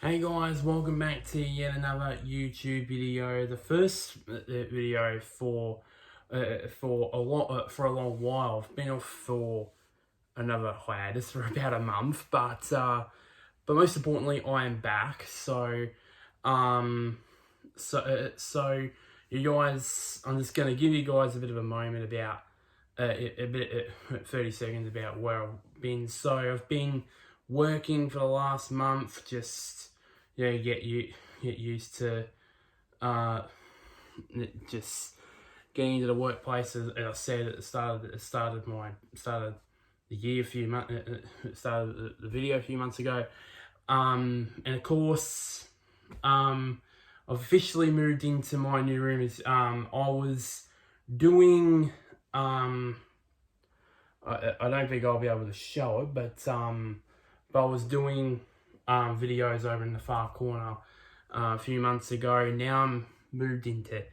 Hey guys, welcome back to yet another YouTube video. The first video for a long while. I've been off for another hiatus for about a month, but most importantly, I am back. So you guys, I'm just gonna give you guys a bit of a moment about 30 seconds about where I've been. So I've been working for the last month, just get used to just getting into the workplace. As I said at the start of the year, started the video a few months ago, and of course, I've officially moved into my new room. I was doing I don't think I'll be able to show it, but I was doing videos over in the far corner a few months ago. Now I'm moved into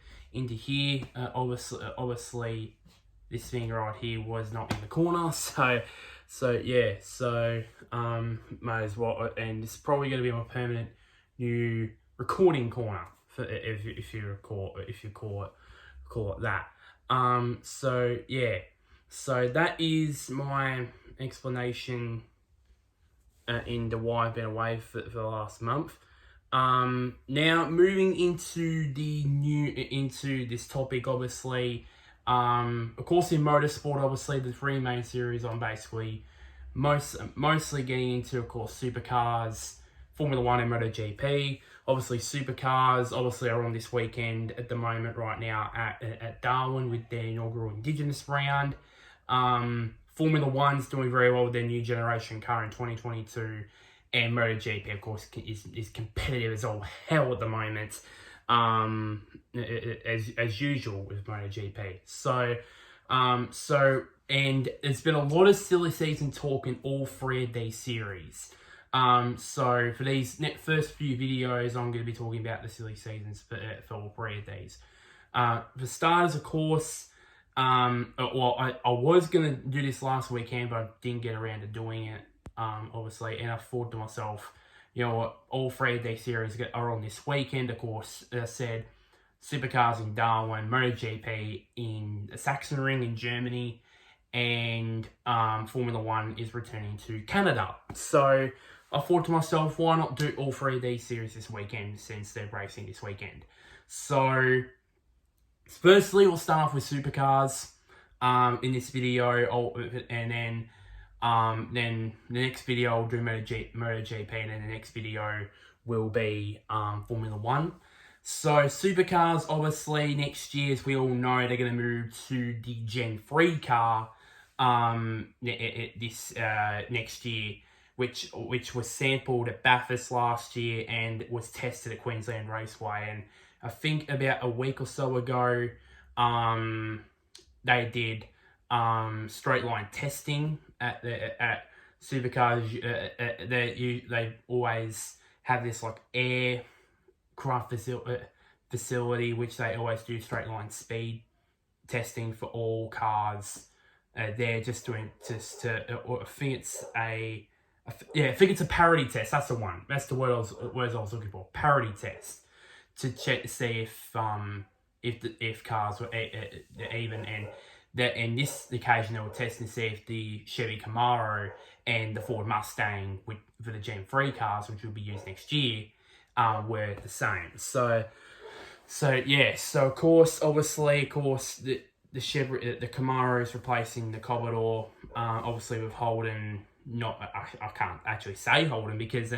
here. Obviously, this thing right here was not in the corner, so might as well. And it's probably going to be my permanent new recording corner, for if you call it that. So that is my explanation into why I've been away for the last month. Now moving into this topic, obviously, of course in motorsport, obviously the three main series I'm basically mostly getting into, of course, Supercars, Formula 1 and MotoGP. Obviously Supercars are on this weekend at the moment right now at Darwin with their inaugural Indigenous round. Formula 1's doing very well with their new generation car in 2022, and MotoGP, of course, is competitive as all hell at the moment, as usual with MotoGP. So and there's been a lot of silly season talk in all three of these series. So for these first few videos, I'm going to be talking about the silly seasons for all three of these. For starters, of course, I was going to do this last weekend, but I didn't get around to doing it, obviously, and I thought to myself, you know what, all three of these series are on this weekend. Of course, as I said, Supercars in Darwin, MotoGP in Sachsenring in Germany, and Formula 1 is returning to Canada. So I thought to myself, why not do all three of these series this weekend, since they're racing this weekend? So firstly, we'll start off with Supercars in this video, and then the next video I'll do MotoGP, and then the next video will be Formula 1. So Supercars, obviously, next year, as we all know, they're going to move to the Gen 3 car this next year, which was sampled at Bathurst last year and was tested at Queensland Raceway. And I think about a week or so ago, they did straight line testing at Supercars. They always have this like aircraft facility, which they always do straight line speed testing for all cars. They're just doing I think it's a parity test. That's the one. That's the word I was looking for. Parity test, to check to see if cars were even, and that in this occasion they were testing to see if the Chevy Camaro and the Ford Mustang for the Gen 3 cars, which will be used next year, were the same. So of course, the Chevy, the Camaro is replacing the Commodore, obviously with Holden. I can't actually say Holden because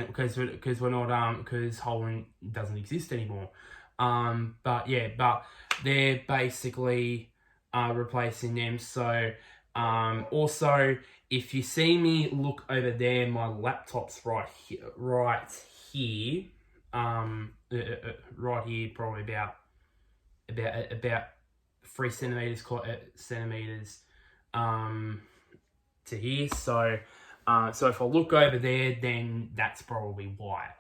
we're not because Holden doesn't exist anymore. But they're basically replacing them. So also, if you see me look over there, my laptop's right here, right here, probably about 3 centimeters to here. So if I look over there, then that's probably why.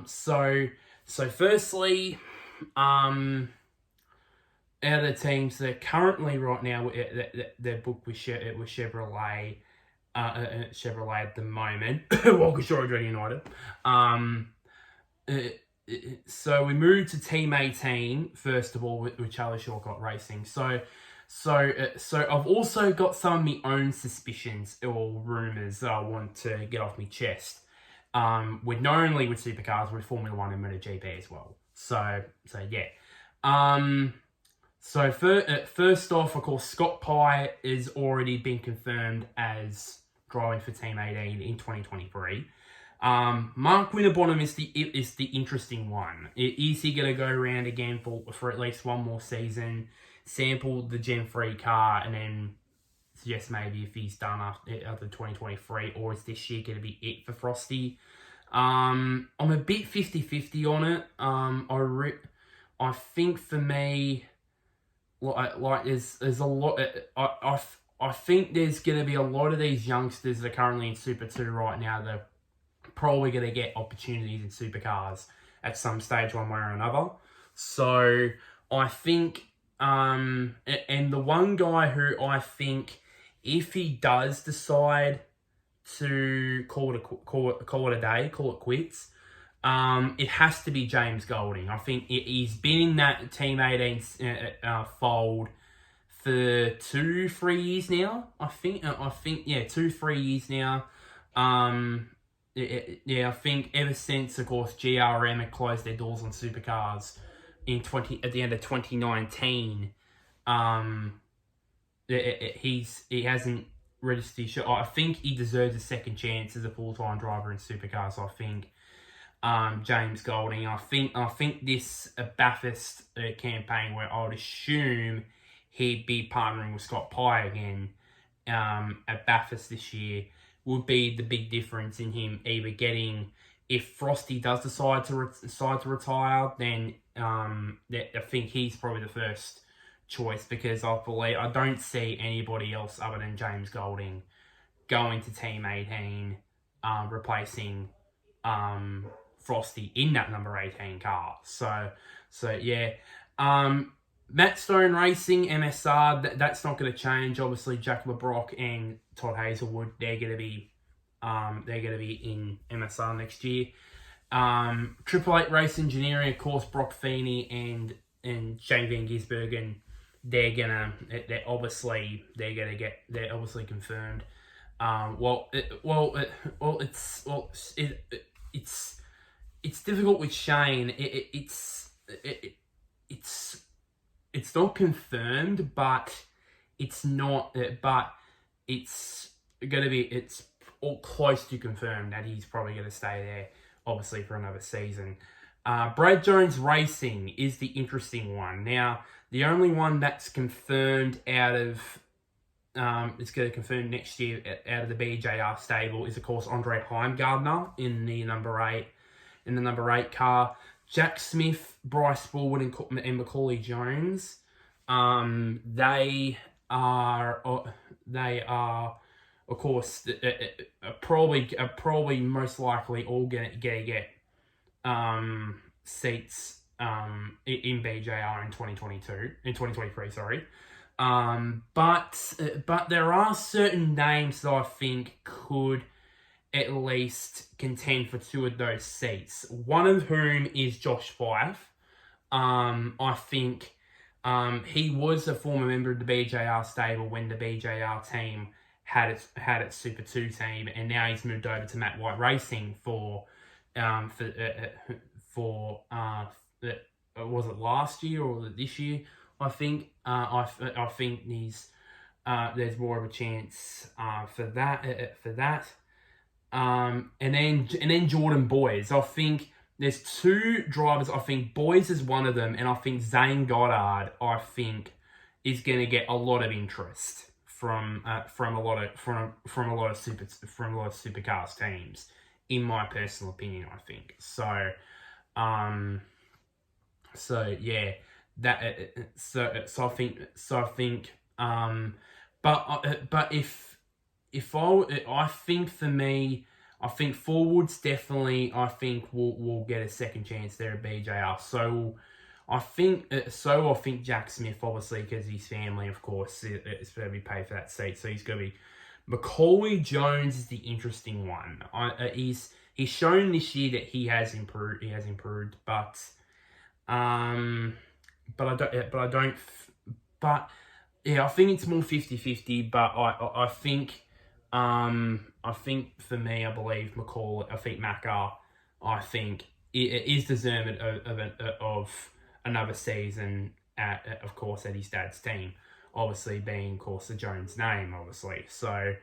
So firstly, out of the teams that currently right now they're booked with Chevrolet at the moment, well, because you're already United. so we moved to Team 18 first of all with Charlie Shawcott Racing. So I've also got some of my own suspicions or rumours that I want to get off my chest. With not only with Supercars, with Formula One and MotoGP as well. So yeah. So first off, of course, Scott Pye has already been confirmed as driving for Team 18 in 2023. Mark Winterbottom is the interesting one. Is he going to go around again for at least one more season, sample the Gen 3 car, and then suggest maybe if he's done after 2023, or is this year going to be it for Frosty? I'm a bit 50-50 on it. I think for me, like there's a lot. I think there's going to be a lot of these youngsters that are currently in Super 2 right now that are probably going to get opportunities in Supercars at some stage, one way or another. So I think, and the one guy who I think, if he does decide to call it a day, call it quits, it has to be James Golding. I think he's been in that Team 18 fold for 2-3 years now. I think 2-3 years now. I think ever since, of course, GRM had closed their doors on Supercars at the end of 2019. He hasn't registered. I think he deserves a second chance as a full-time driver in Supercars. I think James Golding. I think this Bathurst campaign, where I would assume he'd be partnering with Scott Pye again at Bathurst this year, would be the big difference in him either getting, if Frosty does decide to retire, then I think he's probably the first choice, because I don't see anybody else other than James Golding going to Team 18, replacing Frosty in that number 18 car. So yeah. Matt Stone Racing, MSR, that's not going to change. Obviously, Jack LeBrock and Todd Hazelwood, they're going to be in MSR next year. Triple Eight Race Engineering, of course, Brock Feeney and Shane Van Gisbergen, they're obviously confirmed. It's difficult with Shane. It's not confirmed, but it's not. But it's all close to confirmed that he's probably going to stay there, obviously, for another season. Brad Jones Racing is the interesting one. Now, the only one that's confirmed out of it's going to confirm next year out of the BJR stable is, of course, Andre Heimgardner in the number 8 car. Jack Smith, Bryce Bullwood, and Macaulay Jones. They are, of course, probably most likely all gonna get seats in BJR in 2023. Sorry. But there are certain names that I think could at least contend for 2 of those seats. One of whom is Josh Fife. I think he was a former member of the BJR stable when the BJR team had its Super 2 team, and now he's moved over to Matt White Racing for was it last year or was it this year? I think I think there's more of a chance for that. And then Jordan Boys. I think there's 2 drivers. I think Boys is one of them, and I think Zane Goddard, I think, is going to get a lot of interest from a lot of Supercars teams, in my personal opinion. I think so. Yeah, that. So I think. But if I think for me, I think forwards definitely, I think will get a second chance there at BJR. So I think Jack Smith, obviously, because his family, of course, is going to be paid for that seat. So he's going to be. Macaulay Jones is the interesting one. he's shown this year that he has improved. But yeah, I think it's more 50-50, but I think for me, I believe I think Macca, I think it is deserving of another season of course, at his dad's team. Obviously being, of course, the Jones name, obviously. So,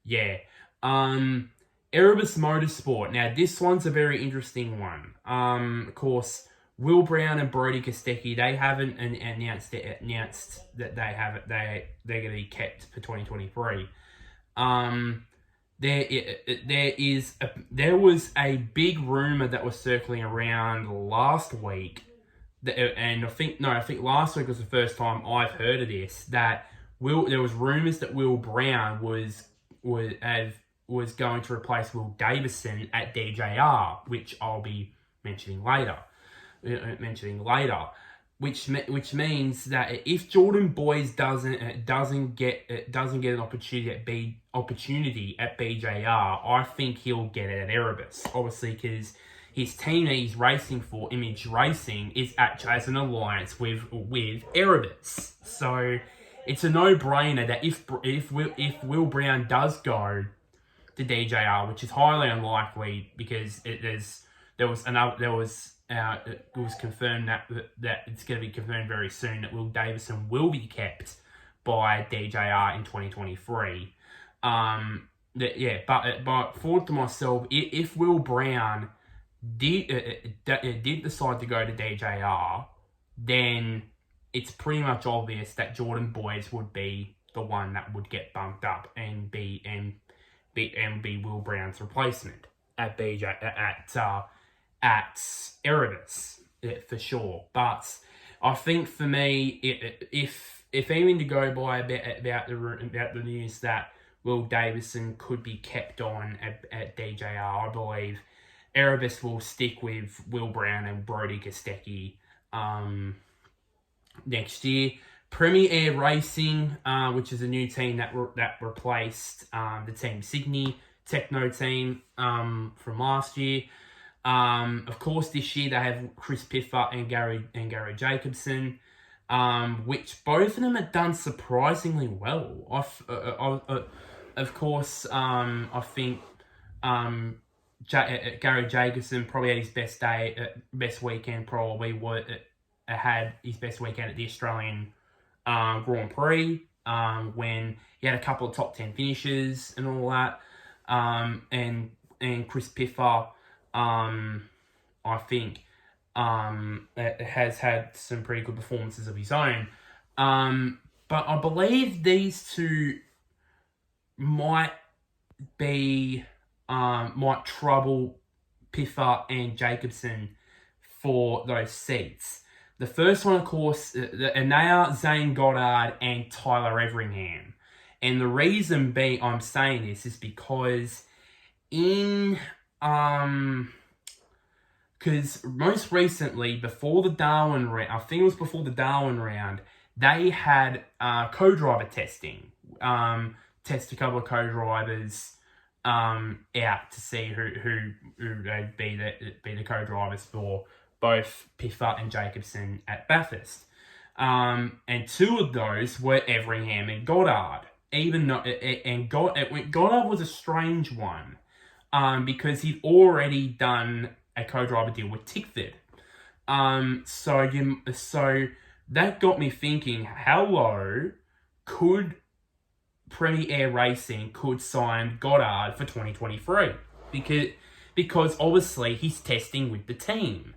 yeah. Erebus Motorsport. Now, this one's a very interesting one. Of course, Will Brown and Brody Kostecki, they haven't announced that they're going to be kept for 2023. There was a big rumor that was circling around last week, and I think last week was the first time I've heard of this. There was rumors that Will Brown was going to replace Will Davison at DJR, which I'll be mentioning later. Which means that if Jordan Boys doesn't get an opportunity at BJR, I think he'll get it at Erebus. Obviously, because his team that he's racing for, Image Racing, is actually has an alliance with Erebus. So it's a no-brainer that if Will Brown does go to DJR, which is highly unlikely because it was confirmed that it's going to be confirmed very soon that Will Davison will be kept by DJR in 2023. But thought to myself, if Will Brown did decide to go to DJR, then it's pretty much obvious that Jordan Boys would be the one that would get bumped up and be Will Brown's replacement at Erebus, for sure. But I think for me, if aiming to go by about the news that Will Davison could be kept on at DJR, I believe Erebus will stick with Will Brown and Brody Kostecki next year. Premier Air Racing, which is a new team that replaced the Team Sydney Techno team from last year. Of course, this year they have Chris Piffer and Gary Jacobson, which both of them have done surprisingly well. Of course, I think Gary Jacobson probably had his best weekend. Probably had his best weekend at the Australian Grand Prix, when he had a couple of top 10 finishes and all that. And Chris Piffer, I think, has had some pretty good performances of his own. But I believe these two might trouble Piffer and Jacobson for those seats. The first one, of course, and they are Zane Goddard and Tyler Everingham. And the reason I'm saying this is because because most recently, before the Darwin round, I think it was before the Darwin round, they had co-driver testing. Test a couple of co-drivers out to see who they'd be the co-drivers for both Piffer and Jacobson at Bathurst. And two of those were Everingham and Goddard. Goddard was a strange one, because he'd already done a co-driver deal with Tickford. So that got me thinking, how low could Premier Air Racing could sign Goddard for 2023? Because obviously he's testing with the team.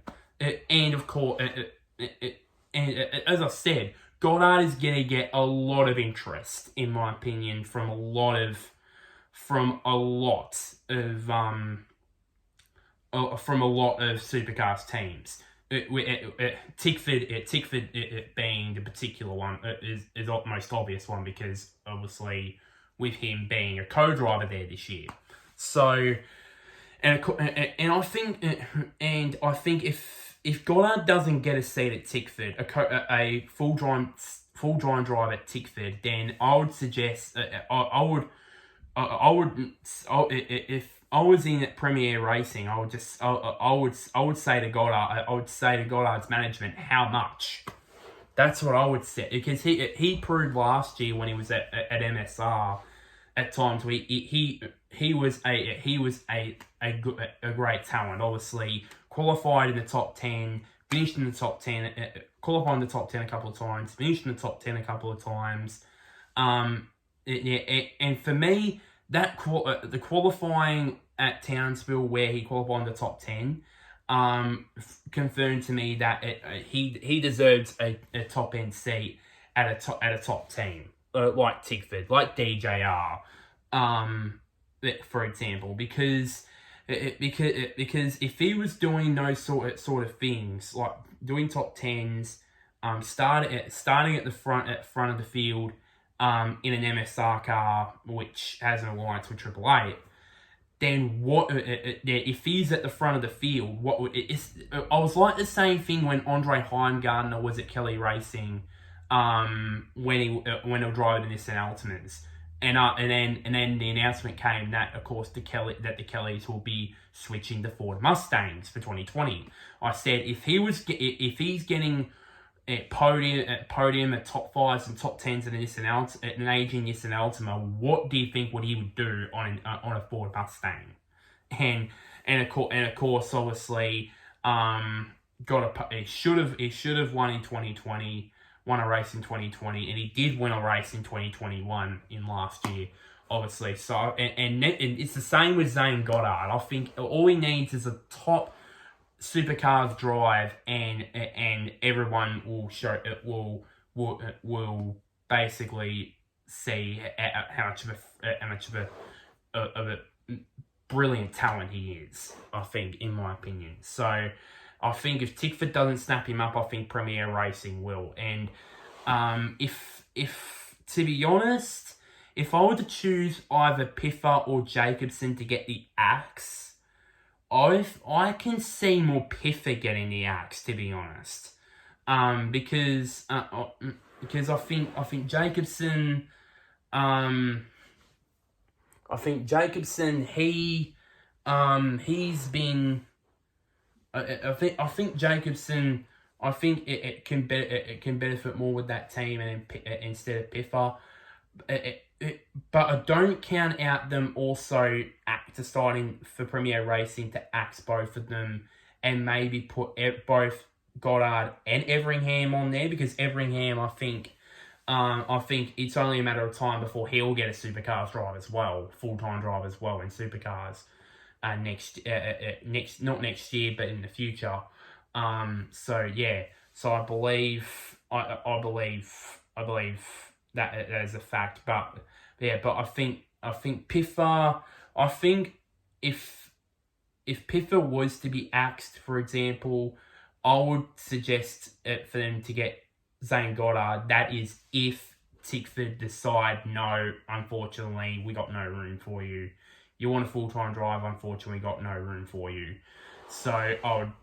And of course, as I said, Goddard is going to get a lot of interest, in my opinion, from a lot of Supercars teams. Tickford being the particular one is the most obvious one, because obviously with him being a co-driver there this year. So, and I think if Goddard doesn't get a seat at Tickford, a full-time drive at Tickford, then I would suggest I was in Premier Racing, I would say to Goddard's management, how much? That's what I would say, because he proved last year when he was at MSR at times where he was a great talent. Obviously, qualified in the top 10, finished in the top 10, qualified in the top 10 a couple of times, finished in the top 10 a couple of times. And for me, that the qualifying at Townsville where he qualified in the top 10 confirmed to me that he deserves a top end seat at a top team, like Tickford, like DJR, for example, because if he was doing those sort of things, like doing top 10s, starting at the front of the field, in an MSR car which has an alliance with Triple Eight, then what? If he's at the front of the field, what would it? I was like the same thing when Andre Heimgartner was at Kelly Racing, when they were driving the Nissan Altimans, and then the announcement came that, of course, the Kellys will be switching to Ford Mustangs for 2020. I said if he's getting podium at top 5s and top 10s at an aging Nissan Altima, what do you think he would do on a Ford Mustang? And of course, obviously, he should have won in 2020, won a race in 2020, and he did win a race in 2021 in last year, obviously. So and it's the same with Zane Goddard. I think all he needs is a top Supercars drive, and everyone will basically see how much of a brilliant talent he is, I think, in my opinion. So I think if Tickford doesn't snap him up, I think Premier Racing will. And if to be honest, if I were to choose either Piffer or Jacobson to get the axe, I can see more Piffer getting the axe, to be honest, because I think Jacobson, he's been, I think Jacobson, it can benefit more with that team instead of Piffer. But I don't count out them also deciding for Premier Racing to axe both of them and maybe put both Goddard and Everingham on there, because Everingham, I think it's only a matter of time before he'll get a Supercars drive as well, full-time drive as well in Supercars not next year, but in the future. So I believe that is a fact, but I think Piffer. I think if Piffer was to be axed, for example, I would suggest for them to get Zane Goddard. That is if Tickford decide, no, unfortunately, we got no room for you. You want a full-time drive, unfortunately, got no room for you. So I would,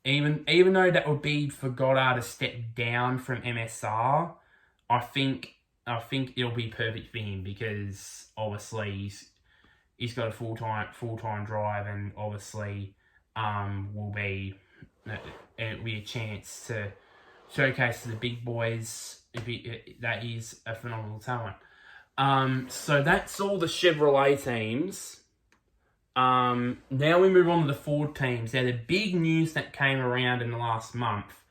even though that would be for Goddard to step down from MSR, I think it'll be perfect for him, because obviously he's got a full-time drive, and obviously it'll be a chance to showcase to the big boys that he's a phenomenal talent. So that's all the Chevrolet teams. Now we move on to the Ford teams. Now, the big news that came around in the last month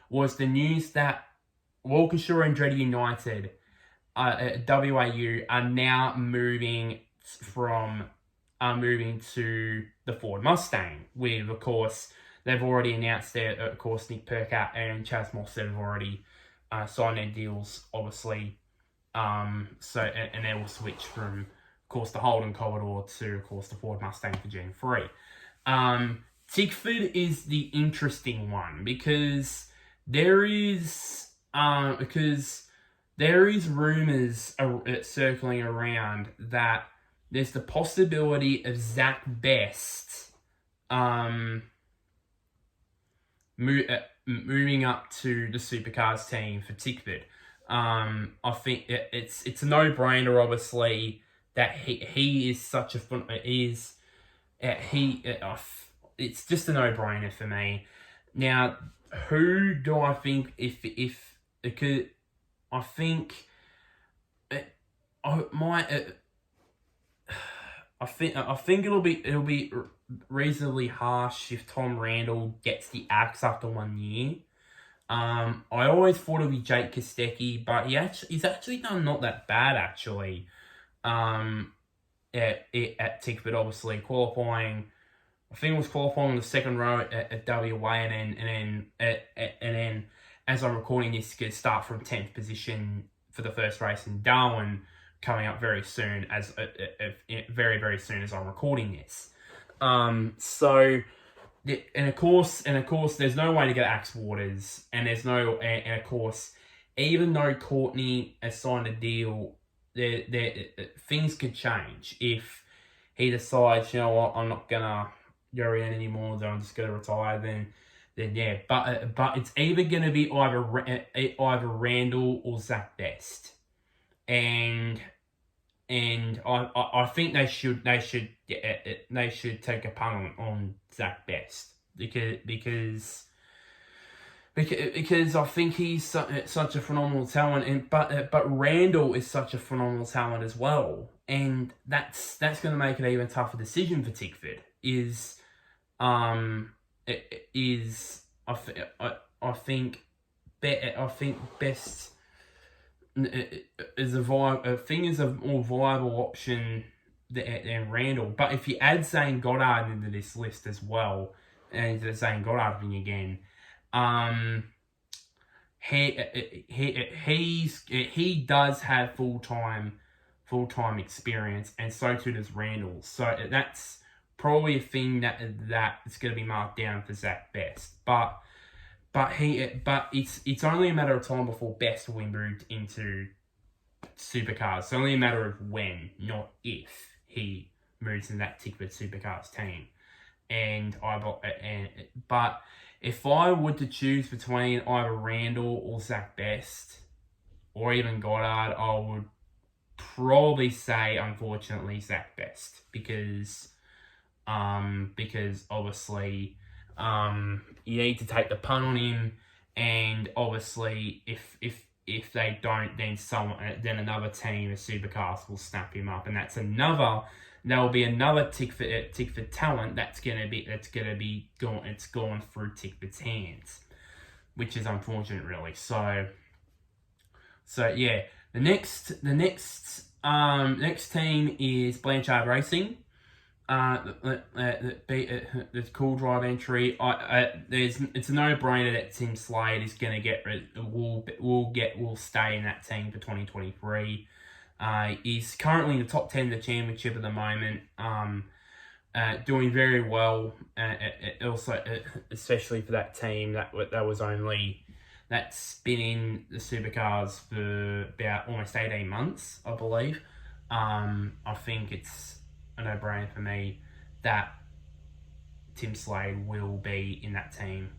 was the news that Walkinshaw and Andretti United, WAU, are now moving to the Ford Mustang. With, of course, they've already announced that, of course, Nick Percat and Chaz Morstead have already signed their deals, obviously. And they will switch from, of course, the Holden Commodore to, of course, the Ford Mustang for Gen 3. Tickford is the interesting one, because there is rumours circling around that there's the possibility of Zach Best moving up to the Supercars team for Tickford. I think it's a no-brainer, obviously, that he is such a It's just a no-brainer for me. Now, who do I think if it could? I think I think it'll be reasonably harsh if Tom Randall gets the axe after 1 year. I always thought it'd be Jake Kostecki, but he's actually done not that bad actually. At Tickford, obviously qualifying. I think it was qualifying in the second row at WA, and then as I'm recording this, going to start from 10th position for the first race in Darwin, coming up very soon, very, very soon as I'm recording this. So, and of course, there's no way to get Axe Waters, and of course, even though Courtney has signed a deal, things could change if he decides, you know what, I'm not gonna go in anymore, then I'm just gonna retire. Then yeah, but it's either gonna be either Randall or Zach Best, and I think they should take a punt on Zach Best because I think he's such a phenomenal talent, but Randall is such a phenomenal talent as well, and that's going to make it an even tougher decision for Tickford. I think Best is a more viable option than Randall. But if you add Zane Goddard into this list as well, and the Zane Goddard thing again, he does have full-time experience, and so too does Randall. So that's probably a thing that's going to be marked down for Zach Best. But it's only a matter of time before Best will be moved into Supercars. It's only a matter of when, not if, he moves in that Tickford Supercars team. But if I were to choose between either Randall or Zach Best, or even Goddard, I would probably say, unfortunately, Zach Best, because obviously you need to take the punt on him, and obviously if they don't, then another team of Supercars will snap him up, and there will be another Tickford talent that's gonna be gone through Tickford's hands, which is unfortunate, really. So yeah, the next team is Blanchard Racing. The cool drive entry. It's a no-brainer that Tim Slade is going to will stay in that team for 2023. He's currently in the top 10 of the championship at the moment. Doing very well. Also, especially for that team that's been in the Supercars for about almost 18 months, I believe. I think it's a no-brainer for me that Tim Slade will be in that team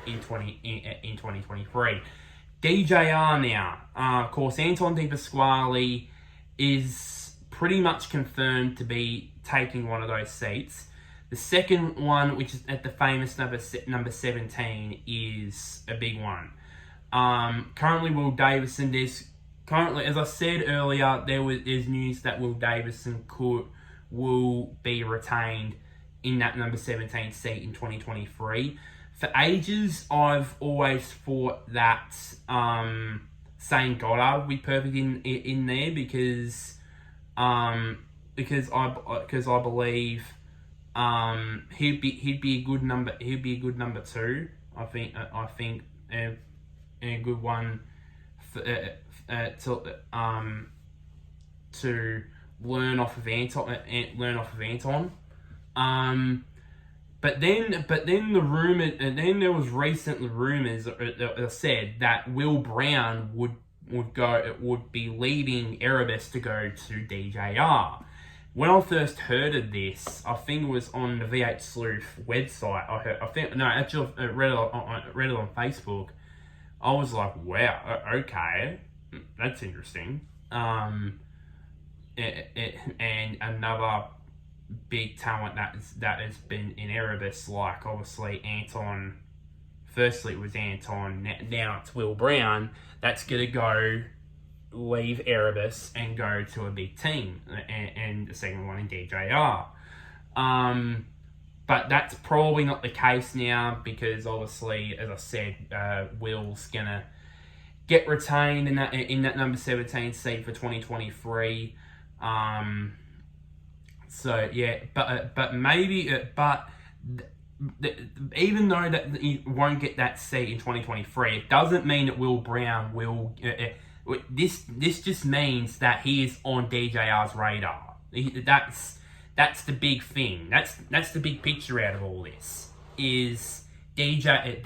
in 2023. DJR now. Of course, Anton De Pasquale is pretty much confirmed to be taking one of those seats. The second one, which is at the famous number 17, is a big one. Currently, Will Davison, currently, as I said earlier, there's news that Will Davison will be retained in that number 17 seat in 2023. For ages, I've always thought that Zane Goddard would be perfect in there because I believe he'd be a good number. He'd be a good number 2. I think a good one to learn off of Anton. But then there was recent rumors that said that Will Brown would be leaving Erebus to go to DJR. When I first heard of this, I think it was on the V8 Sleuth website. I read it on Facebook. I was like, wow, okay, that's interesting. And another big talent that has been in Erebus, like obviously Anton. Firstly, it was Anton. Now it's Will Brown. That's gonna go leave Erebus and go to a big team, and the second one in DJR. But that's probably not the case now, because obviously, as I said, Will's gonna get retained in that number 17 seed for 2023. So yeah, but maybe even though that he won't get that seat in 2023, it doesn't mean that Will Brown will. This just means that he is on DJR's radar. That's the big thing. That's the big picture out of all this. Is DJR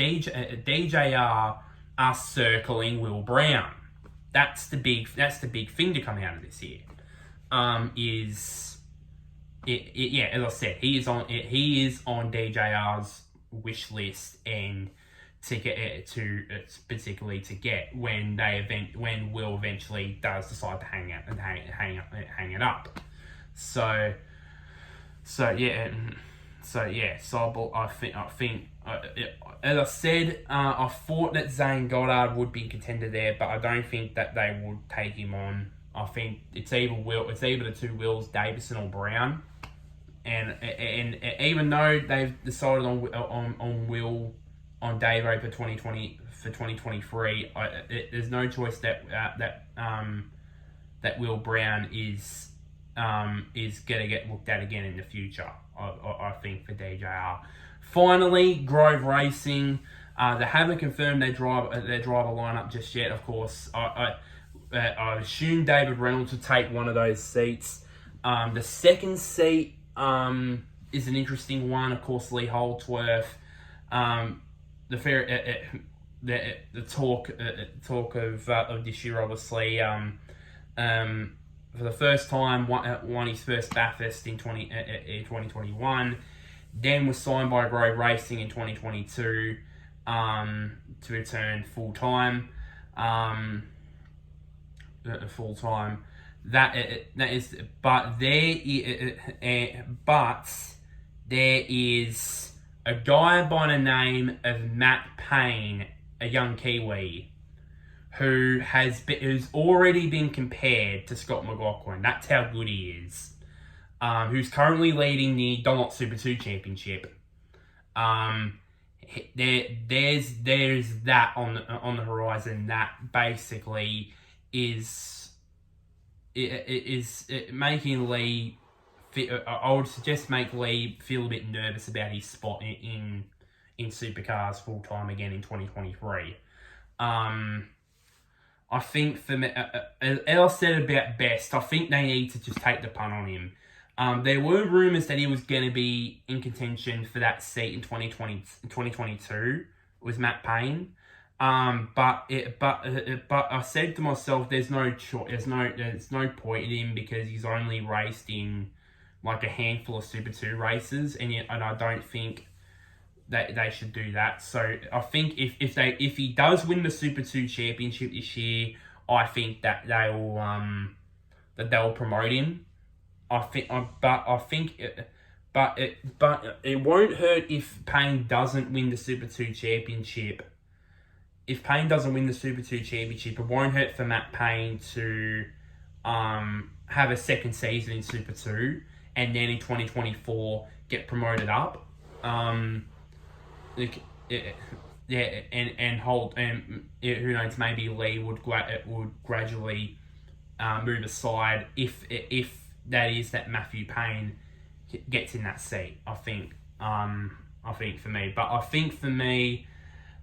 are circling Will Brown. That's the big thing to come out of this year. Yeah, as I said, he is on DJR's wish list, and to get particularly to get when Will eventually does decide to hang it up. So I think as I said, I thought that Zane Goddard would be a contender there, but I don't think that they would take him on. I think it's either the two Wills, Davison or Brown, and even though they've decided on Will on Davo for 2023, there's no choice that Will Brown is gonna get looked at again in the future. I think for DJR. Finally, Grove Racing. They haven't confirmed their driver lineup just yet. Of course, I assume David Reynolds will take one of those seats. The second seat is an interesting one. Of course, Lee Holdsworth. The talk of this year, obviously, for the first time, won his first Bathurst in 2021. Then was signed by Grove Racing in 2022 to return full time. That is, but there is a guy by the name of Matt Payne, a young Kiwi, who's already been compared to Scott McLaughlin. That's how good he is. Who's currently leading the Dunlop Super 2 Championship. There's that on the horizon that basically is making Lee. I would suggest make Lee feel a bit nervous about his spot in Supercars full time again in 2023. I think for me, as I said about Best, I think they need to just take the punt on him. There were rumours that he was going to be in contention for that seat in 2022 with Matt Payne. But I said to myself, there's no point in him, because he's only raced in like a handful of Super 2 races, and I don't think that they should do that. So I think if he does win the Super 2 Championship this year, I think that they'll promote him. But it won't hurt if Payne doesn't win the Super 2 Championship. If Payne doesn't win the Super 2 Championship, it won't hurt for Matt Payne to have a second season in Super 2, and then in 2024 get promoted up. And who knows, maybe Lee would gradually move aside if that Matthew Payne gets in that seat. I think for me,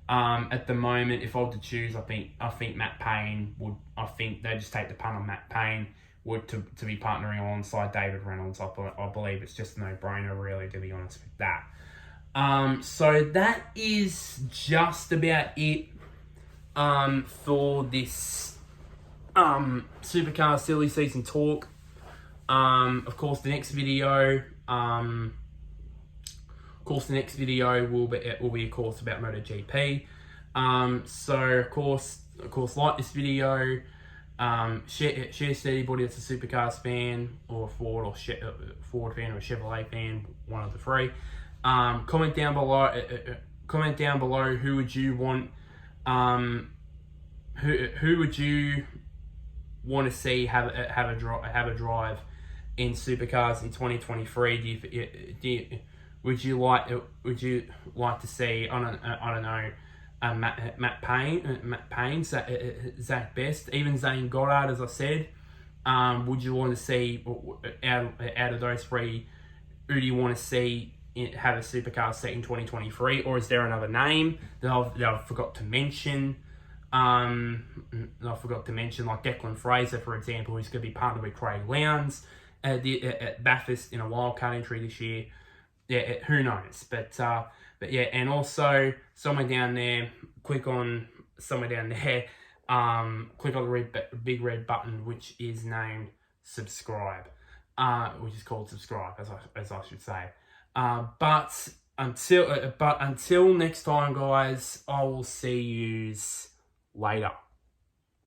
at the moment, if I were to choose, I think Matt Payne would. I think they just take the punt on Matt Payne to be partnering alongside David Reynolds. I believe it's just a no-brainer, really, to be honest with that. So that is just about it for this Supercars silly season talk. Of course, the next video will be of course about MotoGP. So of course, like this video. Share anybody that's a Supercars fan or a Ford fan or a Chevrolet fan, one of the three. Comment down below. Comment down below who would you want. Who would you want to see have a drive in Supercars in 2023? Would you like to see, I don't know, Matt Payne, Zach Best, even Zane Goddard, as I said? Would you want to see, out of those three, who do you want to see have a Supercar set in 2023? Or is there another name that I forgot to mention? Like Declan Fraser, for example, who's going to be partnered with Craig Lowndes at Bathurst in a wildcard entry this year. Yeah, who knows? But yeah, and also somewhere down there, click on the big red button, which is named subscribe, which is called subscribe, as I should say. But until next time, guys, I will see yous later.